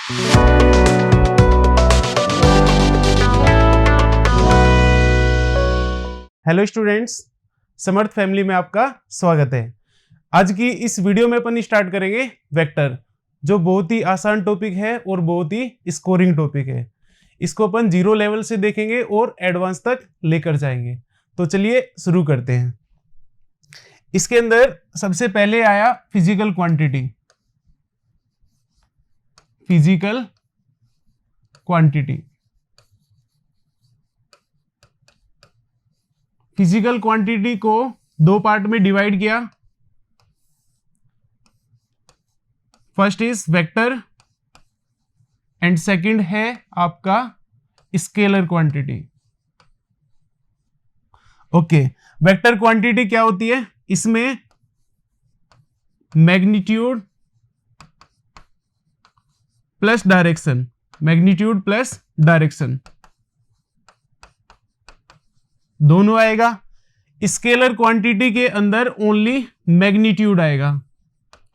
Hello students, समर्थ family में आपका स्वागत है। आज की इस वीडियो में अपन स्टार्ट करेंगे वेक्टर, जो बहुत ही आसान टॉपिक है और बहुत ही स्कोरिंग टॉपिक है। इसको अपन 0 लेवल से देखेंगे और एडवांस तक लेकर जाएंगे। तो चलिए शुरू करते हैं। इसके अंदर सबसे पहले आया physical quantity. Physical quantity, physical quantity को दो पार्ट में डिवाइड किया। First is vector and second है आपका scalar quantity. Okay, vector quantity क्या होती है? इसमें magnitude plus direction, magnitude plus direction दोनों आएगा। स्केलर क्वांटिटी के अंदर ओनली मैग्नीट्यूड आएगा,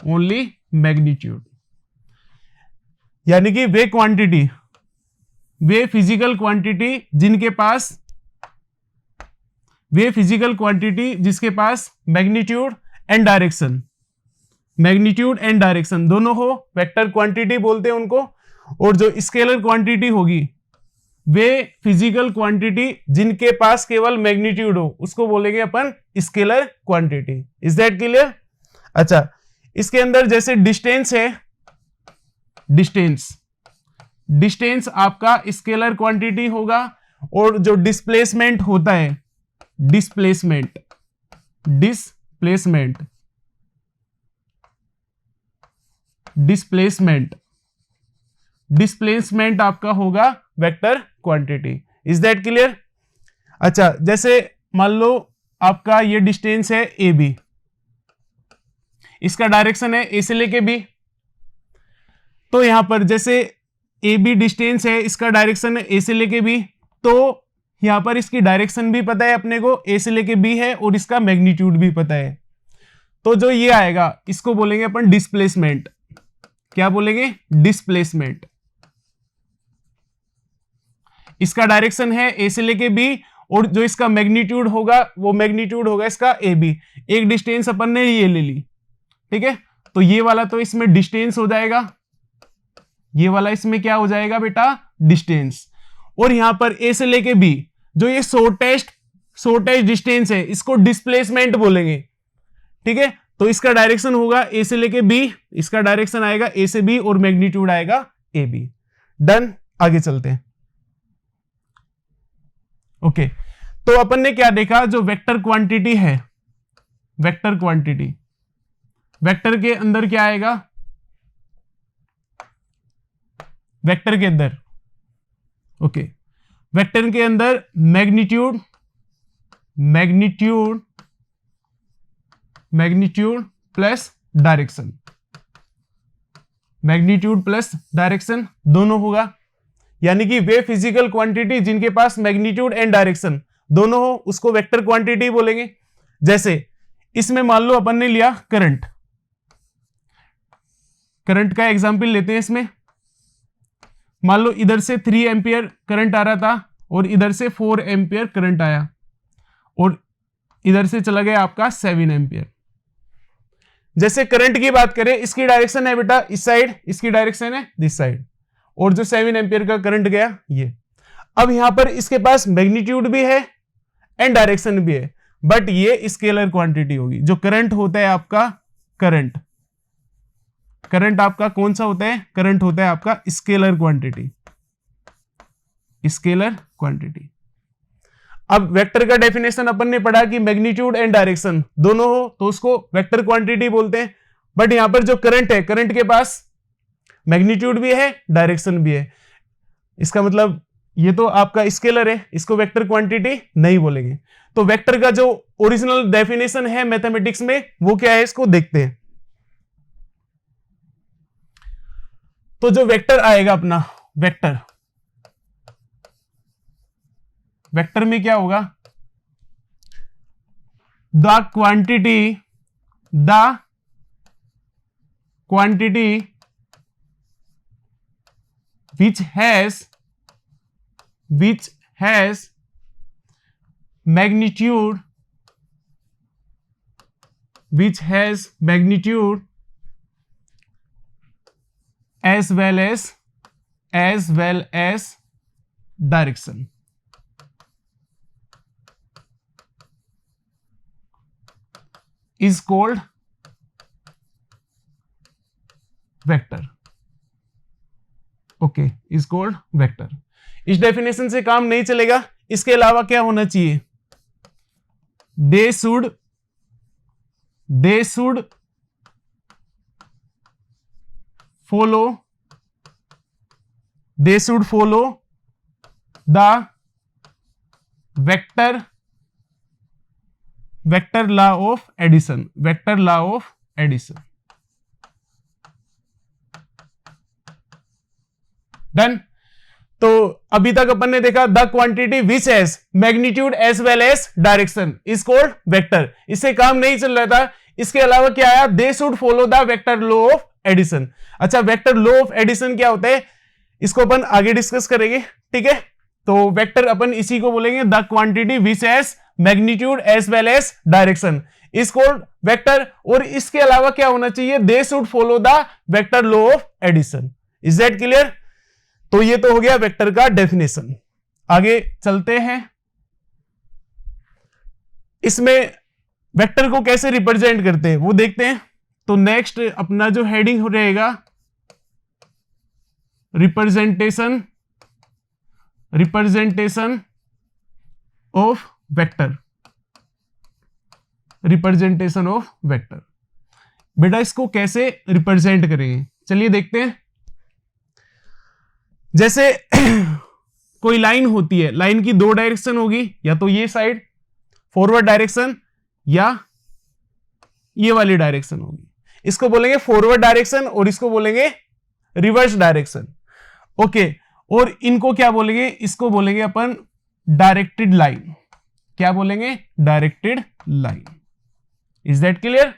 ओनली मैग्नीट्यूड। यानी कि वे क्वांटिटी, वे फिजिकल क्वांटिटी जिनके पास, वे फिजिकल क्वांटिटी जिसके पास magnitude and direction, magnitude and direction दोनों हो, वेक्टर क्वांटिटी बोलते हैं उनको। और जो स्केलर क्वांटिटी होगी, वे फिजिकल क्वांटिटी जिनके पास केवल मैग्नीट्यूड हो, उसको बोलेंगे अपन scalar quantity. Is that clear? अच्छा, इसके अंदर जैसे डिस्टेंस है, डिस्टेंस, डिस्टेंस आपका स्केलर क्वांटिटी होगा। और जो डिस्प्लेसमेंट होता है, डिस्प्लेसमेंट, डिस्प्लेसमेंट, डिस्प्लेसमेंट, डिस्प्लेसमेंट आपका होगा vector quantity. Is that clear? अच्छा, जैसे मान लो आपका ये डिस्टेंस है ए बी, इसका डायरेक्शन है ए से लेके बी। तो यहां पर जैसे ए बी डिस्टेंस है, इसका डायरेक्शन है ए से लेके बी, तो यहां पर इसकी डायरेक्शन भी पता है अपने को, ए से लेके बी है, और इसका मैग्नीट्यूड भी पता है। तो जो ये आएगा इसको बोलेंगे अपन डिस्प्लेसमेंट। क्या बोलेंगे? डिस्प्लेसमेंट। इसका डायरेक्शन है ए से लेके बी, और जो इसका मैग्नीट्यूड होगा वो मैग्नीट्यूड होगा इसका ए बी। एक डिस्टेंस अपन ने ये ले ली, ठीक है? तो ये वाला तो इसमें डिस्टेंस हो जाएगा, ये वाला इसमें क्या हो जाएगा बेटा? डिस्टेंस। और यहां पर ए से लेके बी जो ये शॉर्टेस्ट डिस्टेंस है, इसको डिस्प्लेसमेंट बोलेंगे, ठीक है? तो इसका डायरेक्शन होगा ए से लेके बी, इसका डायरेक्शन आएगा ए से बी, और मैग्नीट्यूड आएगा ए बी। डन, आगे चलते हैं। ओके, तो अपन ने क्या देखा? जो वेक्टर क्वांटिटी है, वेक्टर क्वांटिटी, वेक्टर के अंदर क्या आएगा? वेक्टर के अंदर, ओके, वेक्टर के अंदर magnitude, magnitude, magnitude plus direction, magnitude plus direction दोनों होगा। यानी कि वे फिजिकल क्वांटिटी जिनके पास मैग्नीट्यूड एंड डायरेक्शन दोनों हो, उसको वेक्टर क्वांटिटी बोलेंगे। जैसे इसमें मान लो अपन ने लिया करंट, करंट का एग्जांपल लेते हैं। इसमें मान लो इधर से 3 एम्पियर करंट आ रहा था, और इधर से 4 एम्पियर करंट आया, और इधर से चला गया आपका 7 एम्पियर। जैसे करंट की बात करें, इसकी डायरेक्शन है बेटा इस साइड, इसकी डायरेक्शन है दिस साइड, और जो 7 एम्पियर का करंट गया ये। अब यहां पर इसके पास मैग्नीट्यूड भी है एंड डायरेक्शन भी है, बट ये स्केलर क्वांटिटी होगी। जो करंट होता है आपका, करंट, करंट आपका कौन सा होता है? करंट होता है आपका स्केलर क्वांटिटी, स्केलर क्वांटिटी। अब वेक्टर का डेफिनेशन अपन ने पढ़ा कि मैग्नीट्यूड एंड डायरेक्शन दोनों हो तो उसको वेक्टर क्वांटिटी बोलते हैं। बट यहां पर जो करंट है, करंट के पास मैग्नीट्यूड भी है, डायरेक्शन भी है। इसका मतलब ये तो आपका स्केलर है, इसको वेक्टर क्वांटिटी नहीं बोलेंगे। तो वेक्टर का जो ओरिजिनल डेफिनेशन है मैथमेटिक्स में, वो क्या है इसको देखते हैं। तो जो वेक्टर आएगा अपना, वेक्टर, वेक्टर में क्या होगा? The quantity which has magnitude as well as direction is called vector. Okay, is called vector. इस डेफिनेशन से काम नहीं चलेगा, इसके अलावा क्या होना चाहिए? They should follow the vector law of addition. Done. तो अभी तक अपन ने देखा the quantity which has magnitude as well as direction is called vector. इससे काम नहीं चल रहा था. इसके अलावा क्या आया? They should follow the vector law of addition. अच्छा, वेक्टर लॉ ऑफ एडिशन क्या होता है इसको अपन आगे डिस्कस करेंगे. ठीक है, तो वेक्टर अपन इसी को बोलेंगे the quantity which has magnitude as well as direction is called vector. और इसके अलावा क्या होना चाहिए? They should follow the vector law of addition. Is that clear? तो ये तो हो गया वेक्टर का डेफिनेशन. आगे चलते हैं. इसमें वेक्टर को कैसे रिप्रेजेंट करते हैं वो देखते हैं. तो नेक्स्ट अपना जो हेडिंग रहेगा रिप्रेजेंटेशन ऑफ वेक्टर. बेटा इसको कैसे रिप्रेजेंट करेंगे चलिए देखते हैं. जैसे कोई लाइन होती है, लाइन की दो डायरेक्शन होगी, या तो ये साइड फॉरवर्ड डायरेक्शन या ये वाली डायरेक्शन होगी. इसको बोलेंगे फॉरवर्ड डायरेक्शन और इसको बोलेंगे रिवर्स डायरेक्शन. ओके, और इनको क्या बोलेंगे? इसको बोलेंगे अपन डायरेक्टेड लाइन. क्या बोलेंगे? Directed line. Is that clear?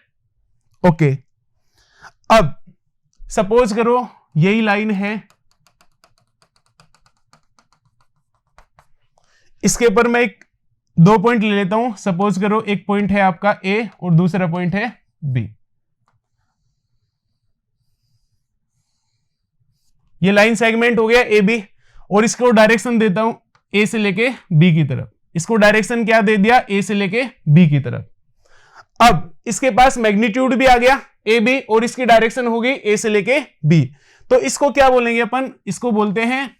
Okay, अब सपोज करो यही लाइन है, इसके ऊपर मैं एक दो पॉइंट ले लेता हूं. सपोज करो एक पॉइंट है आपका ए और दूसरा पॉइंट है बी. ये लाइन सेगमेंट हो गया ए बी, और इसको डायरेक्शन देता हूं ए से लेके बी की तरफ. इसको डायरेक्शन क्या दे दिया? ए से लेके बी की तरफ. अब इसके पास मैग्नीट्यूड भी आ गया ए बी, और इसकी डायरेक्शन होगी ए से लेके बी. तो इसको क्या बोलेंगे अपन? इसको बोलते हैं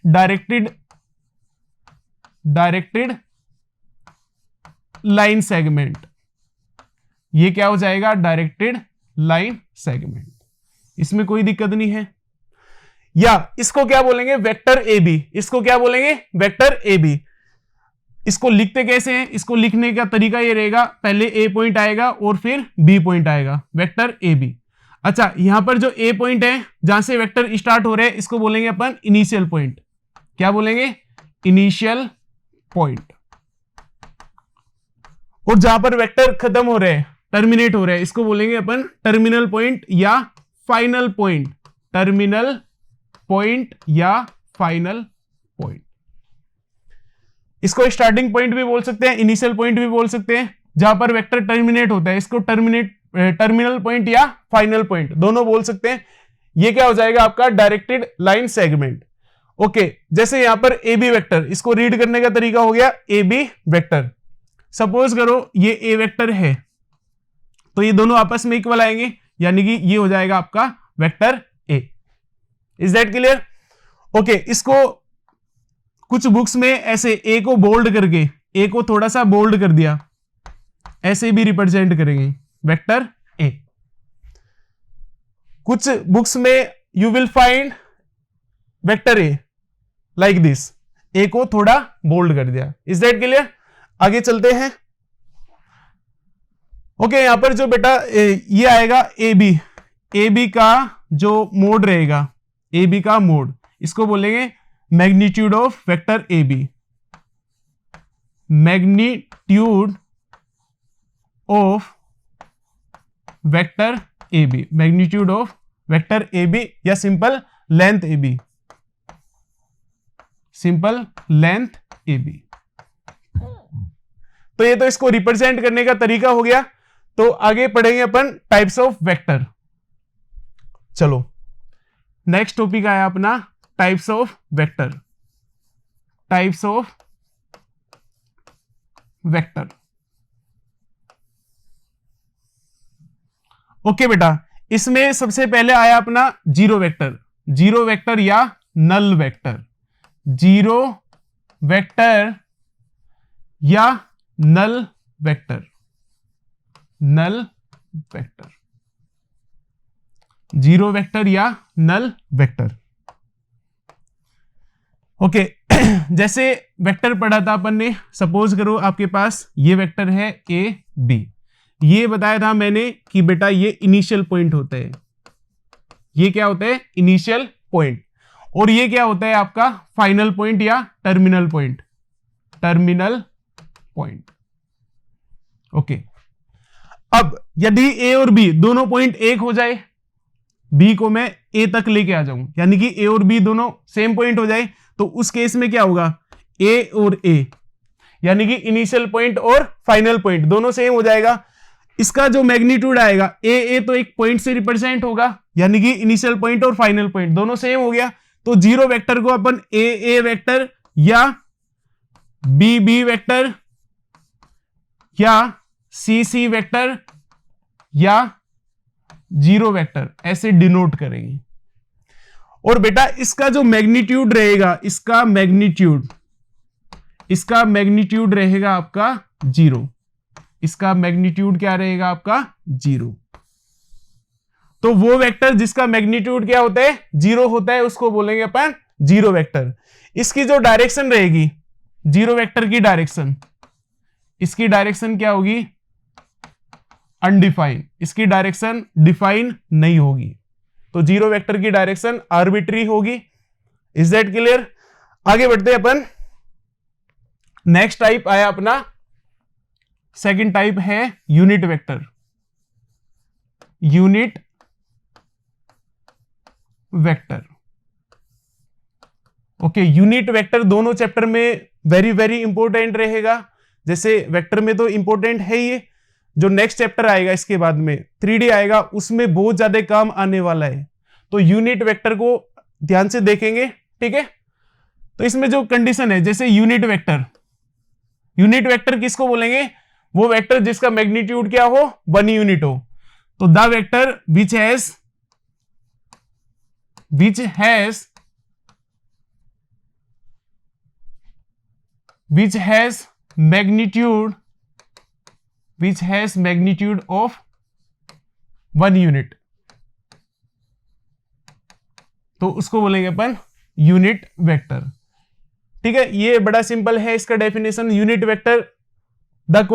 डायरेक्टेड लाइन सेगमेंट. ये क्या हो जाएगा? Directed line segment. इसमें कोई दिक्कत नहीं है. या इसको क्या बोलेंगे? Vector A B. इसको क्या बोलेंगे? Vector A B. इसको लिखते कैसे हैं? इसको लिखने का तरीका ये रहेगा, पहले ए पॉइंट आएगा और फिर बी पॉइंट आएगा, वेक्टर ए बी. अच्छा, यहां पर जो ए पॉइंट है जहां से वेक्टर स्टार्ट हो रहे हैं इसको बोलेंगे अपन इनिशियल पॉइंट. क्या बोलेंगे? Initial point. और जहां पर वेक्टर खत्म हो रहे हैं, टर्मिनेट हो रहे हैं, इसको बोलेंगे अपन टर्मिनल पॉइंट या फाइनल पॉइंट. टर्मिनल पॉइंट या फाइनल पॉइंट. इसको स्टार्टिंग पॉइंट भी बोल सकते हैं, इनिशियल पॉइंट भी बोल सकते हैं. जहां पर वेक्टर टर्मिनेट होता है इसको टर्मिनल पॉइंट या फाइनल पॉइंट दोनों बोल सकते हैं. ये क्या हो जाएगा आपका? Directed line segment. ओके, जैसे यहां पर ए बी वेक्टर, इसको रीड करने का तरीका हो गया ए बी वेक्टर. सपोज करो ये ए वेक्टर है, तो ये दोनों आपस में इक्वल आएंगे, यानी कि ये हो जाएगा आपका vector A. Is that clear? Okay, इसको कुछ बुक्स में ऐसे ए को बोल्ड करके, ए को थोड़ा सा बोल्ड कर दिया, ऐसे भी रिप्रेजेंट करेंगे वेक्टर ए. कुछ बुक्स में you will find vector A like this, A को थोड़ा बोल्ड कर दिया. Is that clear? आगे चलते हैं. ओके, यहां पर जो बेटा ये आएगा ए बी का जो मोड रहेगा, ए बी का मोड, इसको बोलेंगे magnitude of vector A B. Magnitude of vector A B. Magnitude of vector A B या simple length A B. Simple length AB। तो ये तो इसको रिप्रेजेंट करने का तरीका हो गया। तो आगे पढ़ेंगे अपन टाइप्स ऑफ वेक्टर। चलो नेक्स्ट टॉपिक आया अपना types of vector. Types of vector. Okay बेटा, इसमें सबसे पहले आया अपना जीरो वेक्टर। जीरो वेक्टर या नल वेक्टर। जीरो वेक्टर या null vector. Null vector, zero vector या नल वेक्टर। ओके जैसे वेक्टर पढ़ा था अपन ने, सपोज करो आपके पास ये वेक्टर है ए बी। ये बताया था मैंने कि बेटा ये इनिशियल पॉइंट होते हैं। ये क्या होता है? Initial point. और ये क्या होता है आपका? फाइनल पॉइंट या terminal point. Terminal point. Okay, अब यदि ए और बी दोनों पॉइंट एक हो जाए, बी को मैं ए तक लेके आ जाऊं, यानी कि ए और बी दोनों सेम पॉइंट हो जाए, तो उस केस में क्या होगा? ए और ए, यानी कि इनिशियल पॉइंट और फाइनल पॉइंट दोनों सेम हो जाएगा। इसका जो मैग्नीट्यूड आएगा, ए तो एक पॉइंट से रिप्रेजेंट होगा, यानी कि इनिशियल पॉइंट और फाइनल पॉइंट दोनों सेम हो गया। तो जीरो वेक्टर को अपन ए वेक्टर या बी वेक्टर या सी वेक्टर या जीरो वेक्टर ऐसे डिनोट करेंगे। और बेटा इसका जो मैग्नीट्यूड रहेगा, इसका मैग्नीट्यूड रहेगा आपका जीरो। इसका मैग्नीट्यूड क्या रहेगा आपका? जीरो। तो वो वेक्टर जिसका मैग्नीट्यूड क्या होता है? जीरो होता है, उसको बोलेंगे अपन जीरो वेक्टर। इसकी जो डायरेक्शन रहेगी, जीरो वेक्टर की डायरेक्शन, इसकी डायरेक्शन क्या होगी? अनडिफाइन। इसकी डायरेक्शन डिफाइन नहीं होगी, तो जीरो वेक्टर की डायरेक्शन आर्बिट्री होगी। Is that clear? आगे बढ़ते हैं अपन। नेक्स्ट टाइप आया अपना, सेकंड टाइप है unit vector. Unit vector. Okay, unit vector दोनों चैप्टर में वेरी वेरी इंपॉर्टेंट रहेगा। जैसे वेक्टर में तो इंपॉर्टेंट है ये, जो नेक्स्ट चैप्टर आएगा इसके बाद में 3D आएगा, उसमें बहुत ज्यादा काम आने वाला है। तो यूनिट वेक्टर को ध्यान से देखेंगे, ठीक है? तो इसमें जो कंडीशन है, जैसे यूनिट वेक्टर किसको बोलेंगे? वो वेक्टर जिसका मैग्नीट्यूड क्या हो? 1 यूनिट हो। तो the vector which has magnitude of 1 unit, तो उसको बोलेंगे अपन यूनिट वेक्टर। ठीक है, ये बड़ा सिंपल है इसका definition. Unit vector the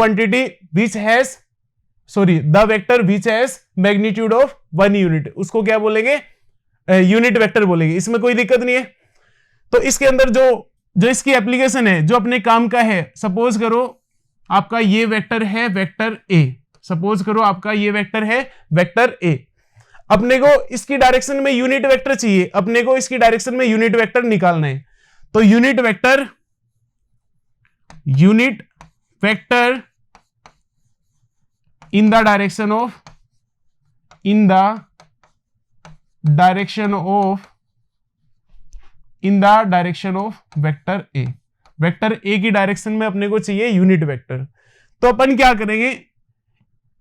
vector which has magnitude of 1 unit, उसको क्या बोलेंगे? यूनिट वेक्टर बोलेंगे। इसमें कोई दिक्कत नहीं है। तो इसके अंदर जो इसकी एप्लीकेशन है, जो अपने काम का है, सपोज करो आपका ये वेक्टर है वेक्टर ए। सपोज करो आपका ये वेक्टर है वेक्टर ए। अपने को इसकी डायरेक्शन में यूनिट वेक्टर चाहिए, अपने को इसकी डायरेक्शन में यूनिट वेक्टर निकालना है। तो unit vector in the direction of vector A. Vector A की डायरेक्शन में अपने को चाहिए यूनिट वेक्टर। तो अपन क्या करेंगे?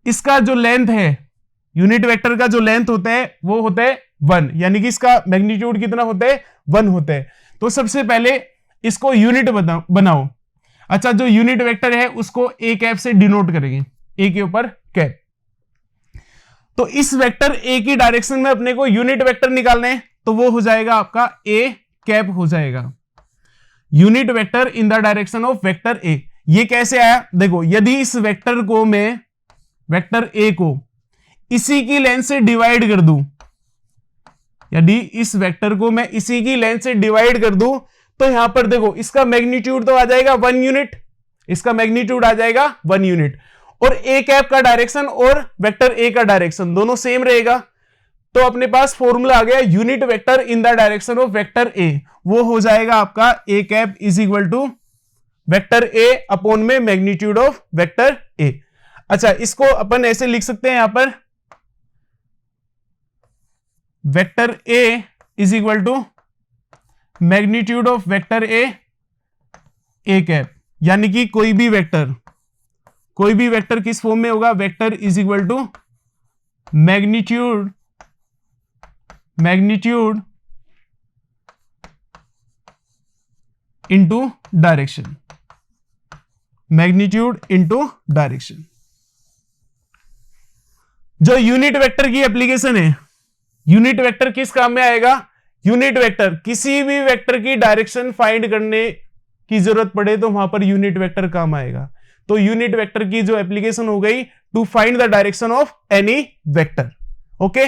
इसका जो लेंथ है, यूनिट वेक्टर का जो लेंथ होता है वो होता है 1, यानी कि इसका मैग्नीट्यूड कितना होता है? 1 होता है। तो सबसे पहले इसको यूनिट बनाओ। अच्छा, जो यूनिट वेक्टर है उसको ए कैप से डिनोट करेंगे, ए के ऊपर कैप। तो इस वेक्टर ए की डायरेक्शन में अपने को यूनिट वेक्टर निकालना है, तो वो हो जाएगा आपका ए कैप हो जाएगा। Unit vector in the direction of vector ए। ये कैसे आया? देखो, यदि इस वेक्टर को मैं, वेक्टर ए को इसी की लेंथ से डिवाइड कर दूं, यदि इस वेक्टर को मैं इसी की लेंथ से डिवाइड कर दूं, तो यहां पर देखो इसका मैग्नीट्यूड तो आ जाएगा 1 यूनिट। इसका मैग्नीट्यूड आ जाएगा 1 यूनिट। और ए कैप का डायरेक्शन और वेक्टर ए का डायरेक्शन दोनों सेम रहेगा। तो अपने पास फॉर्मूला आ गया unit vector in the direction of vector A, वो हो जाएगा आपका A cap is equal to vector A upon में मैग्नीट्यूड ऑफ वेक्टर ए। अच्छा, इसको अपन ऐसे लिख सकते हैं यहां पर vector A is equal to magnitude of vector A cap, यानी कि कोई भी वेक्टर किस फॉर्म में होगा, vector is equal to magnitude into direction, magnitude into direction. जो यूनिट वेक्टर की एप्लीकेशन है, यूनिट वेक्टर किस काम में आएगा, यूनिट वेक्टर किसी भी वेक्टर की डायरेक्शन फाइंड करने की जरूरत पड़े तो वहां पर यूनिट वेक्टर काम आएगा। तो यूनिट वेक्टर की जो एप्लीकेशन हो गई to find the direction of any vector. Okay,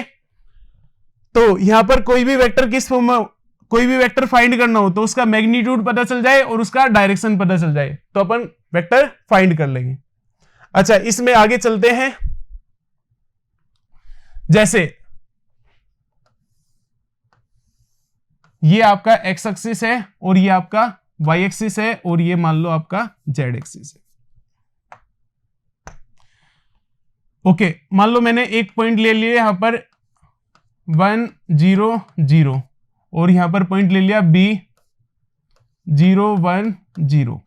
तो यहां पर कोई भी वेक्टर किस फॉर्म में, कोई भी वेक्टर फाइंड करना हो तो उसका मैग्नीट्यूड पता चल जाए और उसका डायरेक्शन पता चल जाए तो अपन वेक्टर फाइंड कर लेंगे। अच्छा, इसमें आगे चलते हैं। जैसे ये आपका एक्स एक्सिस है और ये आपका वाई एक्सिस है और ये मान लो आपका जेड एक्सिस है। ओके, मान लो मैंने एक पॉइंट ले लिया यहां पर 1 0 0 और यहां पर पॉइंट ले लिया B 0 1 0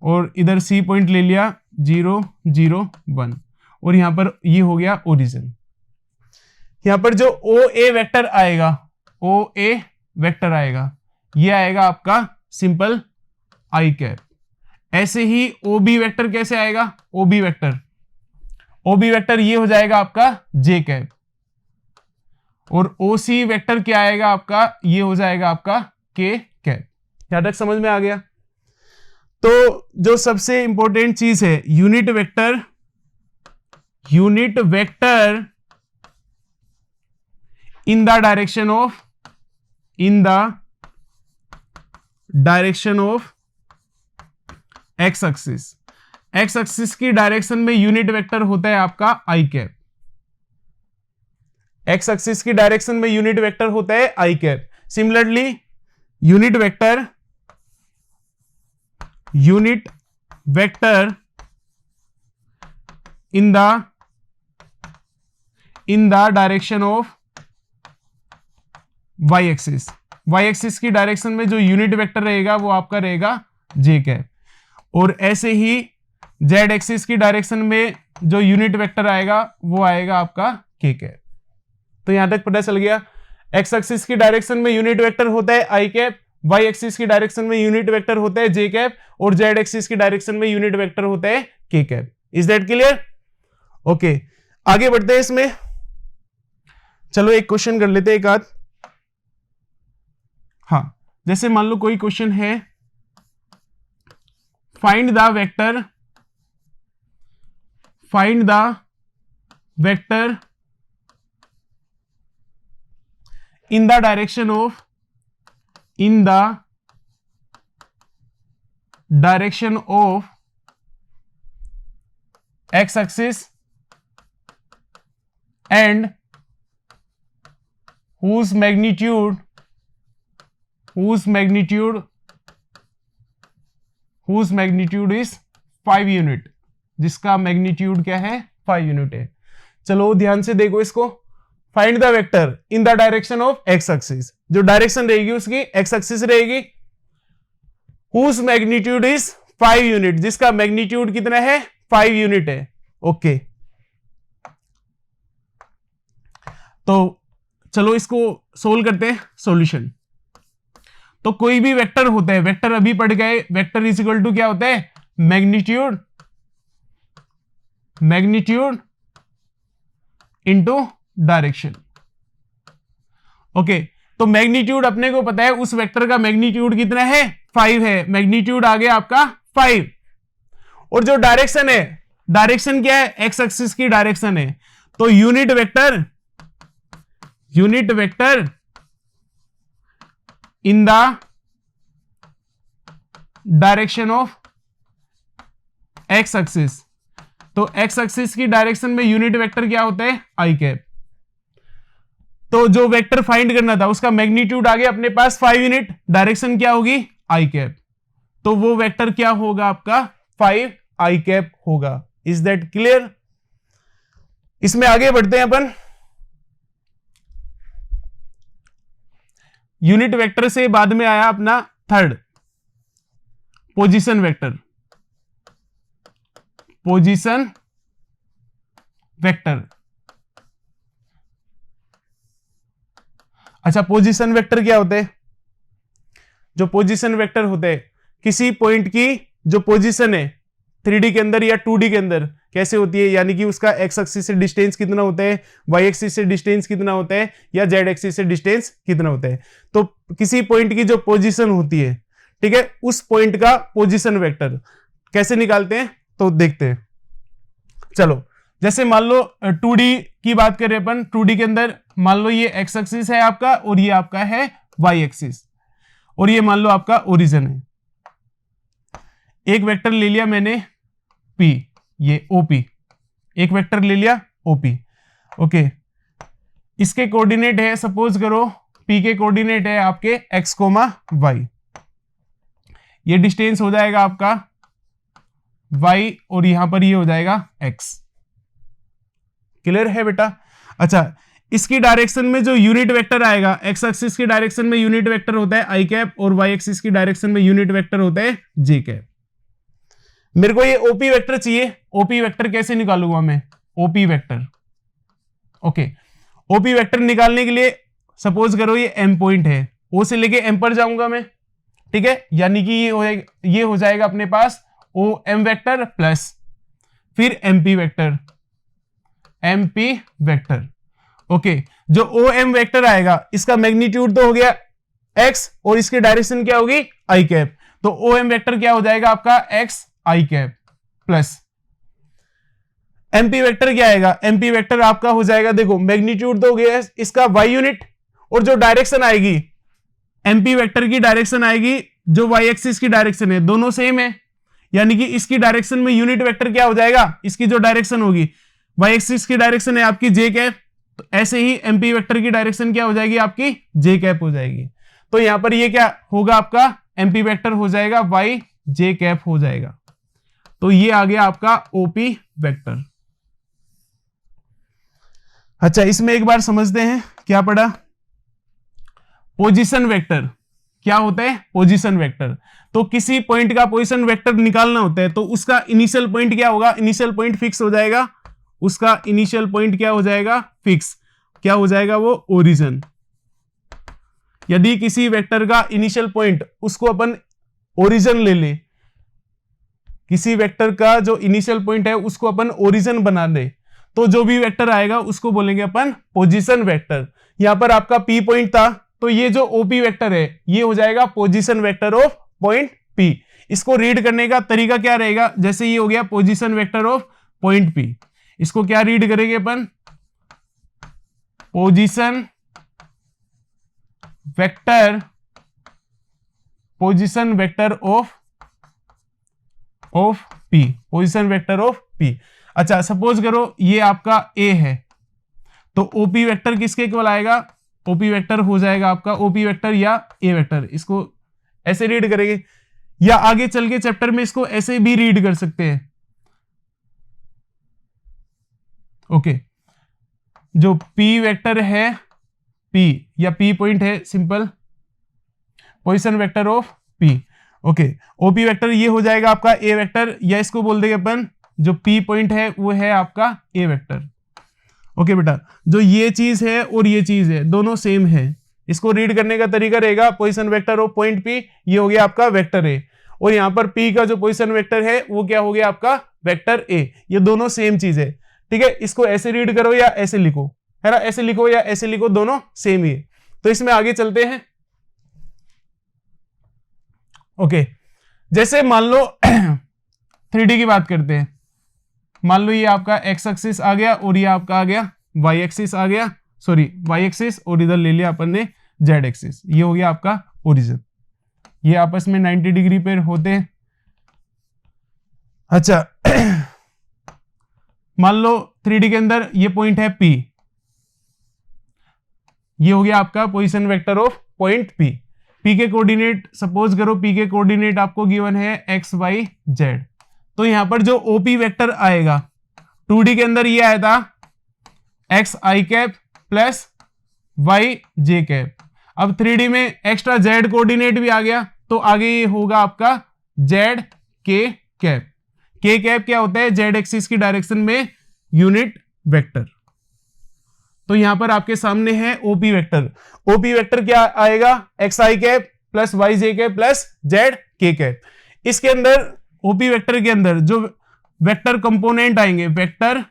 और इधर C पॉइंट ले लिया 0 0 1 और यहां पर ये हो गया ओरिजिन। यहां पर जो OA वेक्टर आएगा, OA वेक्टर आएगा, ये आएगा आपका सिंपल आई कैप। ऐसे ही OB वेक्टर कैसे आएगा, OB वेक्टर ये हो जाएगा आपका जे कैप और OC वेक्टर क्या आएगा आपका, ये हो जाएगा आपका के कैप। यहां तक समझ में आ गया। तो जो सबसे इंपॉर्टेंट चीज है unit vector in the direction of X axis की डायरेक्शन में यूनिट वेक्टर होता है आपका आई कैप। एक्स एक्सिस की डायरेक्शन में यूनिट वेक्टर होता है I cap. Similarly unit vector in the direction of Y axis की डायरेक्शन में जो यूनिट वेक्टर रहेगा वो आपका रहेगा जे कैप और ऐसे ही जेड एक्सिस की डायरेक्शन में जो यूनिट वेक्टर आएगा वो आएगा आपका के कैप। तो यहां तक पता चल गया, एक्स एक्सिस की डायरेक्शन में यूनिट वेक्टर होता है आई कैप, वाई एक्सिस की डायरेक्शन में यूनिट वेक्टर होता है जे कैप और जेड एक्सिस की डायरेक्शन में यूनिट वेक्टर होता है के cap. Is that clear? Okay, आगे बढ़ते हैं इसमें। चलो एक क्वेश्चन कर लेते हैं एक आध। हाँ, जैसे मान लो कोई क्वेश्चन है find the vector in the direction of x axis and whose magnitude is 5 unit, जिसका मैग्नीट्यूड क्या है 5 यूनिट है। चलो ध्यान से देखो इसको। Find the vector in the direction of X axis, जो डायरेक्शन रहेगी उसकी एक्स एक्सिस रहेगी, हुज मैग्नीट्यूड इज 5 यूनिट, जिसका मैग्नीट्यूड कितना है 5 यूनिट है। ओके, तो चलो इसको सोल्व करते हैं। सॉल्यूशन, तो कोई भी वेक्टर होता है, वेक्टर अभी पढ़ गए, वेक्टर इज इक्वल टू क्या होता है मैग्नीट्यूड इंटू डायरेक्शन। ओके, तो मैग्नीट्यूड अपने को पता है, उस वेक्टर का मैग्नीट्यूड कितना है 5 है, मैग्नीट्यूड आ गया आपका 5। और जो डायरेक्शन है, डायरेक्शन क्या है एक्स एक्सिस की डायरेक्शन है, तो unit vector in the direction of X axis, तो एक्स एक्सिस की डायरेक्शन में यूनिट वेक्टर क्या होता है आई कैप। तो जो वेक्टर फाइंड करना था उसका मैग्नीट्यूड आ गया अपने पास 5 यूनिट, डायरेक्शन क्या होगी आई कैप, तो वो वेक्टर क्या होगा आपका 5 आई कैप होगा। Is that clear? इसमें आगे बढ़ते हैं अपन। यूनिट वेक्टर से बाद में आया अपना third position vector. Position vector, अच्छा पोजीशन वेक्टर क्या होते हैं? जो पोजीशन वेक्टर होते हैं, किसी पॉइंट की जो पोजीशन है 3D के अंदर या 2D के अंदर कैसे होती है, यानी कि उसका एक्स एक्सिस से डिस्टेंस कितना होता है, वाई एक्सिस से डिस्टेंस कितना होता है, या जेड एक्सिस से डिस्टेंस कितना होता है। तो किसी पॉइंट की जो पोजीशन होती है, ठीक है, उस पॉइंट का पोजीशन वेक्टर कैसे निकालते हैं तो देखते हैं। चलो जैसे मान लो 2D की बात करें अपन, 2D के अंदर मान लो ये एक्स एक्सिस है आपका और ये आपका है वाई एक्सिस, और ये मान लो आपका ओरिजिन है। एक वेक्टर ले लिया मैंने P, ये OP, एक वेक्टर ले लिया OP। ओके, इसके कोऑर्डिनेट है, सपोज करो P के कोऑर्डिनेट है आपके x, y। ये डिस्टेंस हो जाएगा आपका y और यहां पर ये हो जाएगा x। क्लियर है बेटा? अच्छा, इसकी डायरेक्शन में जो यूनिट वेक्टर आएगा, एक्स एक्सिस की डायरेक्शन में यूनिट वेक्टर होता है आई कैप और वाई एक्सिस की डायरेक्शन में यूनिट वेक्टर होता है जे कैप। मेरे को ये ओपी वेक्टर चाहिए। ओपी वेक्टर कैसे निकालूंगा मैं? OP vector, okay, OP vector निकालने के लिए सपोज करो ये एम पॉइंट है, ओ से लेके एम पर जाऊंगा मैं, ठीक है, यानी कि ये हो जाएगा अपने पास ओ एम वेक्टर प्लस फिर MP vector, MP vector. Okay, जो ओ एम वेक्टर आएगा इसका मैग्नीट्यूड तो हो गया एक्स और इसकी डायरेक्शन क्या होगी आई कैप, तो ओ एम वेक्टर क्या हो जाएगा आपका x i cap plus MP vector क्या आएगा, एमपी वेक्टर आपका हो जाएगा, देखो मैग्नीट्यूड तो हो गया इसका वाई यूनिट और जो डायरेक्शन आएगी एमपी वेक्टर की डायरेक्शन आएगी जो वाई एक्सिस की डायरेक्शन है, दोनों सेम है, यानी कि इसकी डायरेक्शन में यूनिट वेक्टर क्या हो जाएगा, इसकी जो डायरेक्शन होगी वाई एक्सिस की डायरेक्शन है आपकी जे कैप, तो ऐसे ही एमपी वेक्टर की डायरेक्शन क्या हो जाएगी आपकी जे कैप हो जाएगी। तो यहां पर ये क्या होगा आपका एमपी वेक्टर हो जाएगा वाई जे कैप हो जाएगा। तो ये आ गया आपका ओपी वेक्टर। अच्छा, इसमें एक बार समझते हैं क्या पढ़ा। पोजीशन वेक्टर क्या होता है? पोजीशन वेक्टर, तो किसी पॉइंट का पोजीशन वेक्टर निकालना होता है तो उसका इनिशियल पॉइंट क्या होगा, इनिशियल पॉइंट फिक्स हो जाएगा, उसका इनिशियल पॉइंट क्या हो जाएगा फिक्स, क्या हो जाएगा वो ओरिजिन। यदि किसी वेक्टर का इनिशियल पॉइंट उसको अपन ओरिजिन ले ले, किसी वेक्टर का जो इनिशियल पॉइंट है उसको अपन ओरिजिन बना दे, तो जो भी वेक्टर आएगा उसको बोलेंगे अपन पोजीशन वेक्टर। यहां पर आपका P पॉइंट था, तो ये जो OP वेक्टर है ये हो जाएगा position vector of point P। इसको रीड करने का तरीका क्या रहेगा, जैसे ये हो गया position vector of point P, इसको क्या रीड करेंगे अपन, position vector, position vector of P, position vector of P। अच्छा, सपोज करो ये आपका A है, तो OP वेक्टर किसके इक्वल आएगा, OP वेक्टर हो जाएगा आपका OP वेक्टर या A वेक्टर, इसको ऐसे रीड करेंगे, या आगे चल के चैप्टर में इसको ऐसे भी रीड कर सकते हैं। ओके, जो P वेक्टर है, P या P पॉइंट है, simple position vector of P। Okay, OP vector ये हो जाएगा आपका A वेक्टर, या इसको बोल देंगे अपन जो P पॉइंट है वो है आपका A वेक्टर। ओके बेटा, जो ये चीज है और ये चीज है दोनों सेम है, इसको रीड करने का तरीका रहेगा position vector of point P, ये हो गया आपका वेक्टर A, और यहां पर P का जो पोजीशन वेक्टर है वो क्या हो गया आपका वेक्टर A, ये दोनों सेम चीज है, ठीक है। इसको ऐसे रीड करो या ऐसे लिखो, है ना, ऐसे लिखो या ऐसे लिखो, दोनों सेम ही है। तो इसमें आगे चलते हैं। ओके, जैसे मान लो 3D की बात करते हैं, मान लो ये आपका एक्स एक्सिस आ गया और ये आपका आ गया वाई एक्सिस आ गया, सॉरी वाई एक्सिस, और इधर ले लिया अपन ने जेड एक्सिस, ये हो गया आपका ओरिजिन, ये आपस में 90 डिग्री पे होते हैं। अच्छा मान लो 3D के अंदर ये पॉइंट है P, ये हो गया आपका position vector of point P. P के कोऑर्डिनेट सपोज करो, पी के कोऑर्डिनेट आपको गिवन है एक्स वाई जेड, तो यहां पर जो ओपी वेक्टर आएगा 2D के अंदर ये आया था x i cap plus y j cap. अब 3D में एक्स्ट्रा जेड कोऑर्डिनेट भी आ गया, तो आगे ये होगा आपका जेड के कैप। के कैप क्या होता है? जेड एक्सिस की डायरेक्शन में यूनिट वेक्टर। तो यहां पर आपके सामने है ओपी वेक्टर। ओपी वेक्टर क्या आएगा? X i cap plus y j cap plus z k cap. इसके अंदर ओपी वेक्टर के अंदर जो वेक्टर कंपोनेंट आएंगे, वेक्टर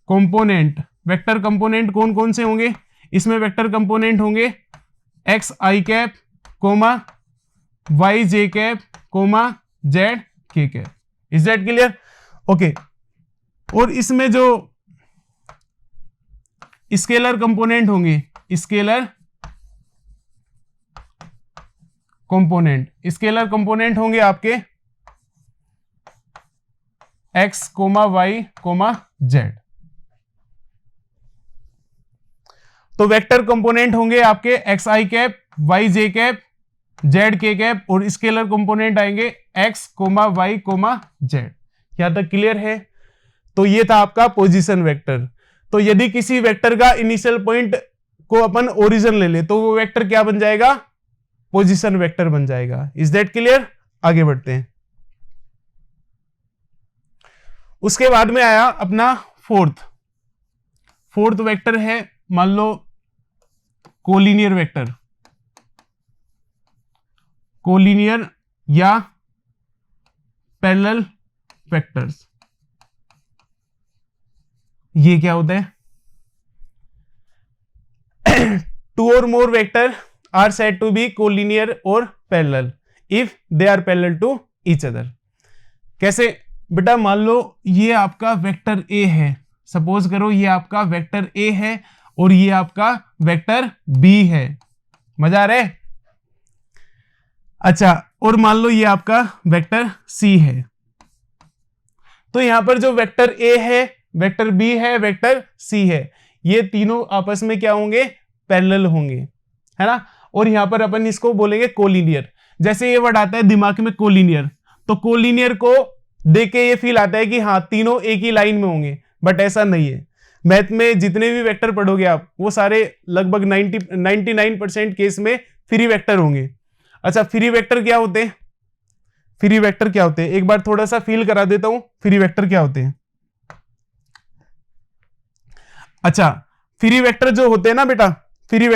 कंपोनेंट कौन कौन से होंगे? इसमें वेक्टर कंपोनेंट होंगे x i cap comma y j cap comma z k cap. Is that clear? Okay. और इसमें जो स्केलर कंपोनेंट होंगे, स्केलर कंपोनेंट होंगे आपके x comma y comma z. तो वेक्टर कंपोनेंट होंगे आपके x i cap y j cap z k cap, और स्केलर कंपोनेंट आएंगे x comma y comma z. यहां तक क्लियर है? तो ये था आपका पोजीशन वेक्टर। तो यदि किसी वेक्टर का इनिशियल पॉइंट को अपन ओरिजिन ले ले तो वो वेक्टर क्या बन जाएगा? पोजीशन वेक्टर बन जाएगा। Is that clear? आगे बढ़ते हैं। उसके बाद में आया अपना फोर्थ वेक्टर है, मान लो कोलिनियर वेक्टर, कोलिनियर या पैरेलल वेक्टर्स। ये क्या होता है? Two or more vector are said to be collinear or parallel if they are parallel to each other. कैसे बेटा? मान लो ये आपका वेक्टर ए है, सपोज करो ये आपका वेक्टर ए है और ये आपका वेक्टर बी है। मजा आ रहा है? अच्छा, और मान लो ये आपका वेक्टर सी है। तो यहां पर जो वेक्टर ए है, वेक्टर बी है, वेक्टर सी है, ये तीनों आपस में क्या होंगे? पैरेलल होंगे, है ना। और यहां पर अपन इसको बोलेंगे कोलिनियर। जैसे ये वर्ड आता है दिमाग में कोलिनियर, तो कोलिनियर को देख के ये फील आता है कि हाँ तीनों एक ही लाइन में होंगे, बट ऐसा नहीं है। मैथ में जितने भी वेक्टर पढ़ोगे आप, वो सारे लगभग 99% केस में फ्री वेक्टर होंगे। अच्छा, फ्री वेक्टर क्या होते हैं? फ्री वेक्टर क्या होते हैं एक बार थोड़ा सा फील करा देता हूं। फ्री वेक्टर क्या होते हैं? अच्छा, फ्री वेक्टर जो होते हैं ना बेटा, फ्री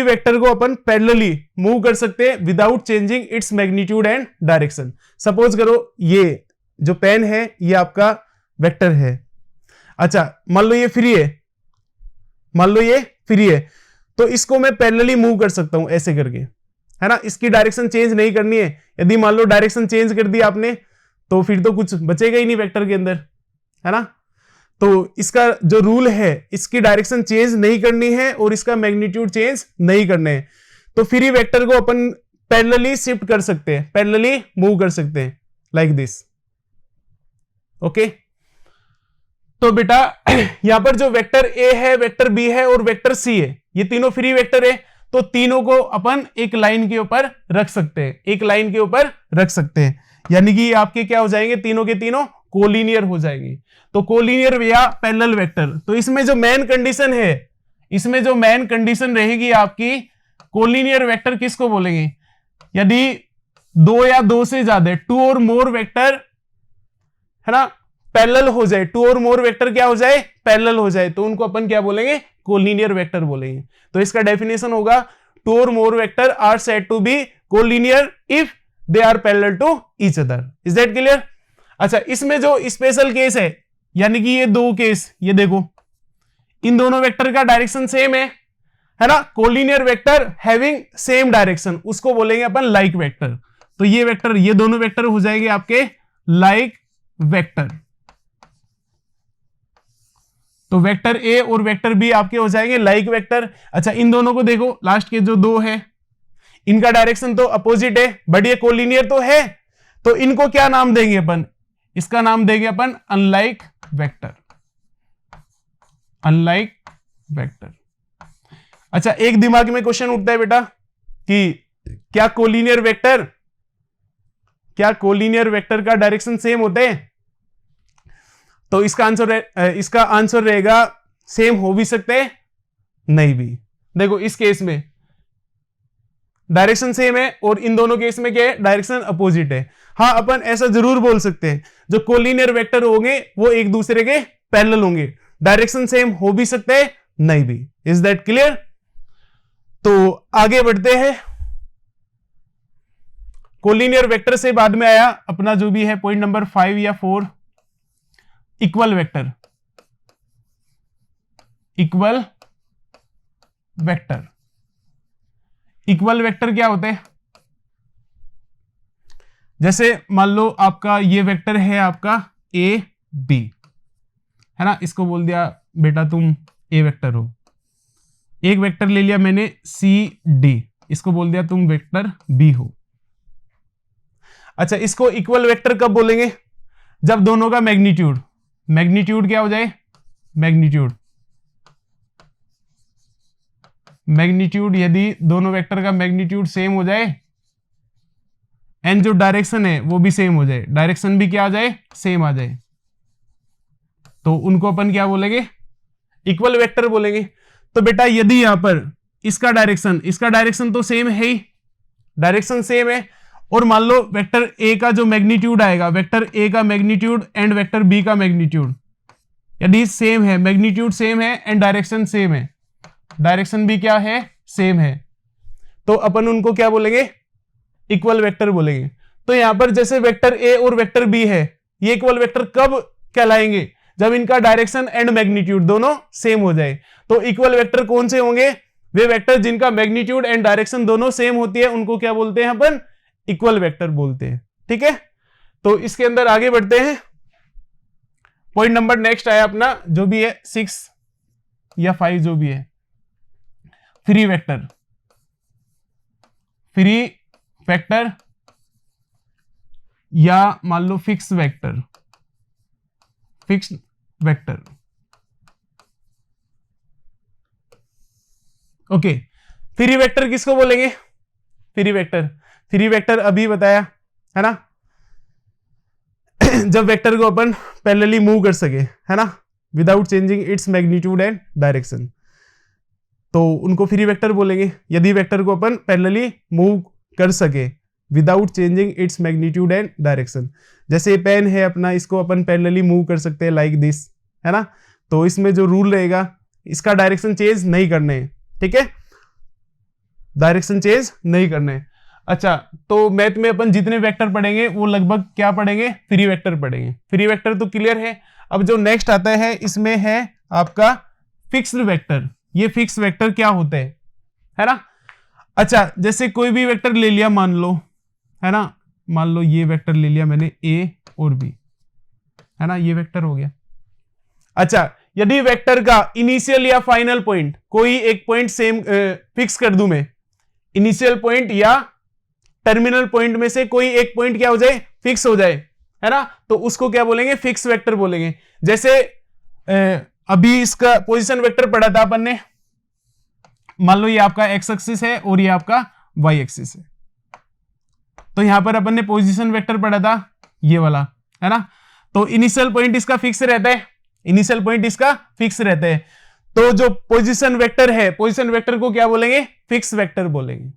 वेक्टर को अपन पैरेलली मूव कर सकते हैं without changing its magnitude and direction. Suppose करो ये जो पेन है ये आपका वेक्टर है। अच्छा, मान लो ये फ्री है, तो इसको मैं पैरेलली मूव कर सकता हूं ऐसे करके, है ना। इसकी डायरेक्शन चेंज नहीं करनी है। यदि मान लो डायरेक्शन चेंज कर दी आपने तो फिर तो कुछ बचेगा ही नहीं वेक्टर के अंदर, है ना। तो इसका जो रूल है, इसकी डायरेक्शन चेंज नहीं करनी है और इसका मैग्नीट्यूड चेंज नहीं करने हैं। तो फ्री वेक्टर को अपन पैरेलली शिफ्ट कर सकते हैं, पैरेलली मूव कर सकते हैं लाइक दिस। ओके, तो बेटा यहां पर जो वेक्टर ए है, वेक्टर बी है और वेक्टर सी है, ये तीनों फ्री वेक्टर है। तो तीनों को अपन एक लाइन के ऊपर रख सकते हैं, यानी कि आपके क्या हो जाएंगे? तीनों के तीनों कोलिनियर हो जाएंगे। तो कोलिनियर या पैरेलल वेक्टर। तो इसमें जो मेन कंडीशन रहेगी आपकी, कोलिनियर वेक्टर किसको बोलेंगे? यदि दो या दो से ज्यादा, टू और मोर वेक्टर, है ना, पैरेलल हो जाए, टू और मोर वेक्टर क्या हो जाए? पैरेलल हो जाए, तो उनको अपन क्या बोलेंगे? कोलिनियर वेक्टर बोलेंगे। तो इसका डेफिनेशन होगा two or more vector are said to be collinear if they are parallel to each other. Is that clear? अच्छा, इसमें जो स्पेशल केस है, यानी कि ये दो केस, ये देखो इन दोनों वेक्टर का डायरेक्शन सेम है ना। Collinear vector having same direction, उसको बोलेंगे अपन लाइक वेक्टर। तो ये वेक्टर, ये दोनों वेक्टर हो जाएंगे आपके लाइक वेक्टर। तो वेक्टर ए और वेक्टर बी आपके हो जाएंगे लाइक वेक्टर। अच्छा, इन दोनों को देखो, लास्ट के जो दो है इनका डायरेक्शन तो अपोजिट है, बट ये कोलिनियर तो है, तो इनको क्या नाम देंगे अपन? इसका नाम देंगे अपन अनलाइक वेक्टर। Unlike vector. अच्छा, एक दिमाग में क्वेश्चन उठता है बेटा कि क्या कोलिनियर वेक्टर का डायरेक्शन सेम होते हैं? तो इसका आंसर रहेगा सेम हो भी सकते हैं, नहीं भी। देखो इस केस में डायरेक्शन सेम है और इन दोनों केस में क्या है, डायरेक्शन अपोजिट है। हाँ, अपन ऐसा जरूर बोल सकते हैं जो कोलिनियर वेक्टर होंगे वो एक दूसरे के पैरेलल होंगे। डायरेक्शन सेम हो भी सकते हैं, नहीं भी। Is that clear? तो आगे बढ़ते हैं। कोलिनियर वेक्टर से बाद में आया अपना जो भी है पॉइंट नंबर 5 या 4, इक्वल वेक्टर। इक्वल वेक्टर क्या होते हैं? जैसे मान लो आपका ये वेक्टर है आपका ए बी, है ना, इसको बोल दिया बेटा तुम ए वेक्टर हो। एक वेक्टर ले लिया मैंने सी डी, इसको बोल दिया तुम वेक्टर बी हो। अच्छा, इसको इक्वल वेक्टर कब बोलेंगे? जब दोनों का मैग्नीट्यूड क्या हो जाए? मैग्नीट्यूड यदि दोनों वेक्टर का मैग्नीट्यूड सेम हो जाए एंड जो डायरेक्शन है वो भी सेम हो जाए, डायरेक्शन भी क्या आ जाए? सेम आ जाए, तो उनको अपन क्या बोलेंगे? इक्वल वेक्टर बोलेंगे। तो बेटा यदि यहां पर इसका डायरेक्शन तो सेम है ही, डायरेक्शन सेम है, और मान लो वेक्टर ए का जो मैग्नीट्यूड आएगा, वेक्टर ए का मैग्नीट्यूड एंड वेक्टर बी का मैग्नीट्यूड यदि सेम है, मैग्नीट्यूड सेम है एंड डायरेक्शन सेम है, डायरेक्शन भी क्या है? सेम है, तो अपन उनको क्या बोलेंगे? इक्वल वेक्टर बोलेंगे। तो यहां पर जैसे वेक्टर ए और वेक्टर बी है, ये इक्वल वेक्टर कब कहलाएंगे? जब इनका डायरेक्शन एंड मैग्नीट्यूड दोनों सेम हो जाए। तो इक्वल वेक्टर कौन से होंगे? वे वेक्टर जिनका मैग्नीट्यूड एंड डायरेक्शन दोनों सेम होती है, उनको क्या बोलते हैं अपन? इक्वल वेक्टर बोलते हैं। ठीक है, तो इसके अंदर आगे बढ़ते हैं। पॉइंट नंबर नेक्स्ट आया अपना जो भी है 6 या 5 जो भी है, फ्री वेक्टर या मान लो fix vector. Okay, free vector किसको बोलेंगे? फ्री वेक्टर अभी बताया है ना, जब वेक्टर को अपन पैरेलली मूव कर सके, है ना, without changing its magnitude and direction, तो उनको फ्री वेक्टर बोलेंगे। यदि वेक्टर को अपन पैरेलली मूव कर सके without changing its magnitude and direction, जैसे पेन है अपना, इसको अपन पैरेलली मूव कर सकते हैं लाइक दिस, है ना, तो इसमें जो रूल रहेगा इसका डायरेक्शन चेंज नहीं करने, ठीक है, डायरेक्शन चेंज नहीं करने। अच्छा, तो मैथ में अपन जितने वेक्टर पढ़ेंगे वो लगभग क्या पढ़ेंगे? फ्री वेक्टर पढ़ेंगे। फ्री वेक्टर तो क्लियर है। अब जो नेक्स्ट आता है इसमें है आपका फिक्स्ड वेक्टर। ये फिक्स वेक्टर क्या होते हैं, है ना। अच्छा, जैसे कोई भी वेक्टर ले लिया मान लो, है ना, मान लो ये वेक्टर ले लिया मैंने ए और बी, है ना, ये वेक्टर हो गया। अच्छा, यदि वेक्टर का इनिशियल या फाइनल पॉइंट कोई एक पॉइंट सेम फिक्स कर दूं मैं, इनिशियल पॉइंट या टर्मिनल पॉइंट में से कोई एक पॉइंट क्या हो जाए? फिक्स हो जाए, है ना, तो उसको क्या बोलेंगे? फिक्स वेक्टर बोलेंगे। जैसे अभी इसका पोजीशन वेक्टर पढ़ा था अपन ने, मान लो ये आपका एक्स एक्सिस है और ये आपका वाई एक्सिस है, तो यहां पर अपन ने पोजीशन वेक्टर पढ़ा था ये वाला, है ना, तो इनिशियल पॉइंट इसका फिक्स रहता है, इनिशियल पॉइंट इसका फिक्स रहता है, तो जो पोजीशन वेक्टर है, पोजीशन वेक्टर को क्या बोलेंगे? फिक्स वेक्टर बोलेंगे।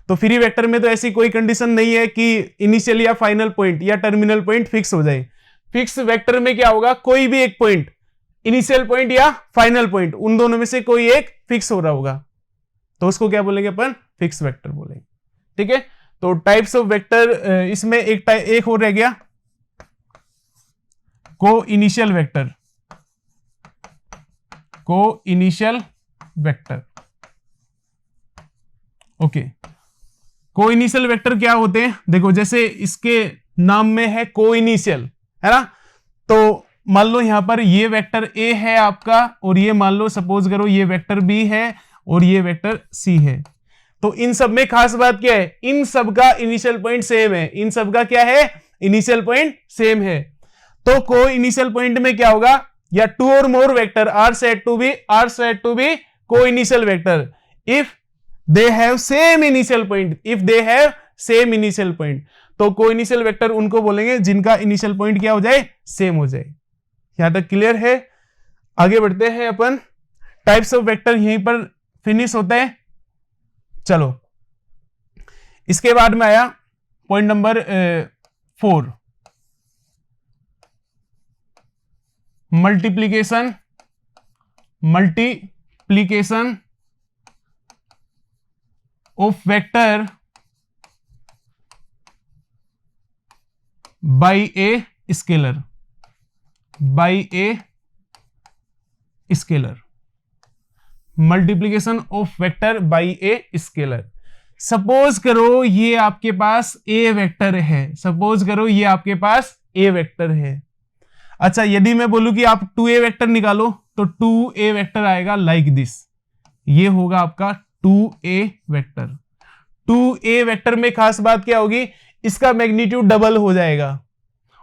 तो फ्री वेक्टर में तो ऐसी कोई कंडीशन नहीं है कि इनिशियल या फाइनल पॉइंट या टर्मिनल पॉइंट फिक्स हो जाए। फिक्स वेक्टर में क्या होगा? कोई भी एक पॉइंट, इनिशियल पॉइंट या फाइनल पॉइंट, उन दोनों में से कोई एक फिक्स हो रहा होगा, तो उसको क्या बोलेंगे अपन? फिक्स वेक्टर बोलेंगे। ठीक है, तो टाइप्स ऑफ वेक्टर इसमें एक और रह गया, को इनिशियल वेक्टर। ओके, को इनिशियल वेक्टर क्या होते हैं? देखो, जैसे इसके नाम में है को इनिशियल, है ना, तो मान लो यहां पर ये वेक्टर ए है आपका, और ये मान लो सपोज करो ये वेक्टर बी है और ये वेक्टर सी है, तो इन सब में खास बात क्या है? इन सब का इनिशियल पॉइंट सेम है। इन सब का क्या है? इनिशियल पॉइंट सेम है। तो को इनिशियल पॉइंट में क्या होगा? या two or more vector are said to be coinitial vector if they have same initial point, तो को इनिशियल वेक्टर उनको बोलेंगे जिनका इनिशियल पॉइंट क्या हो जाए, सेम हो जाए। यहां तक क्लियर है? आगे बढ़ते हैं अपन। टाइप्स ऑफ वेक्टर यहीं पर फिनिश होता है। चलो इसके बाद में आया point number 4, multiplication of vector by a scalar, multiplication of vector by a scalar. Suppose करो ये आपके पास ए वेक्टर है, अच्छा यदि मैं बोलूं कि आप 2a वेक्टर निकालो तो 2a वेक्टर आएगा लाइक दिस, ये होगा आपका 2a वेक्टर। 2a वेक्टर में खास बात क्या होगी, इसका मैग्नीट्यूड डबल हो जाएगा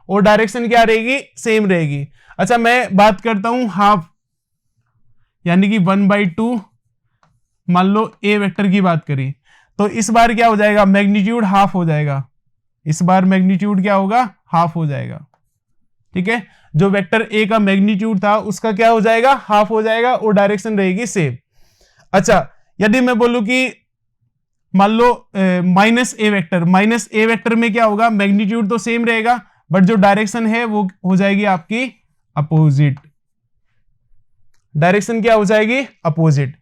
और डायरेक्शन क्या रहेगी, सेम रहेगी। अच्छा मैं बात करता हूं हाफ, यानी कि 1/2, मान लो a वेक्टर की बात करी तो इस बार क्या हो जाएगा, मैग्नीट्यूड हाफ हो जाएगा, इस बार मैग्नीट्यूड क्या होगा, हाफ हो जाएगा। ठीक है, जो वेक्टर a का मैग्नीट्यूड था उसका क्या हो जाएगा, हाफ हो जाएगा और डायरेक्शन रहेगी सेम। अच्छा यदि मैं बोलूं कि मान लो -a वेक्टर में क्या होगा, मैग्नीट्यूड तो सेम रहेगा बट जो डायरेक्शन है वो हो जाएगी आपकी अपोजिट, डायरेक्शन क्या हो जाएगी, अपोजिट।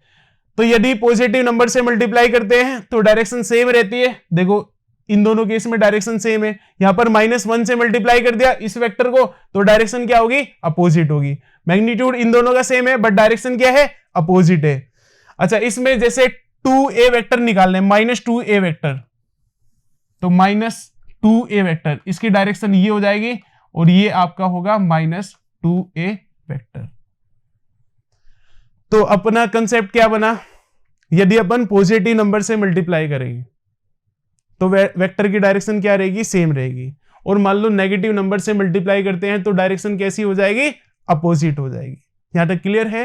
तो यदि पॉजिटिव नंबर से मल्टीप्लाई करते हैं तो डायरेक्शन सेम रहती है। देखो इन दोनों केस में डायरेक्शन सेम है, यहां पर -1 से मल्टीप्लाई कर दिया इस वेक्टर को तो डायरेक्शन क्या होगी, अपोजिट होगी। मैग्नीट्यूड इन दोनों का सेम है बट डायरेक्शन क्या है, अपोजिट है। अच्छा इसमें जैसे 2a वेक्टर निकालने, -2a वेक्टर, तो -2a वेक्टर इसकी डायरेक्शन ये हो जाएगी और ये आपका होगा -2a वेक्टर। तो अपना कंसेप्ट क्या बना, यदि अपन पॉजिटिव नंबर से मल्टीप्लाई करेंगे तो वेक्टर की डायरेक्शन क्या रहेगी, सेम रहेगी, और मान लो नेगेटिव नंबर से मल्टीप्लाई करते हैं तो डायरेक्शन कैसी हो जाएगी, अपोजिट हो जाएगी। यहां तक क्लियर है?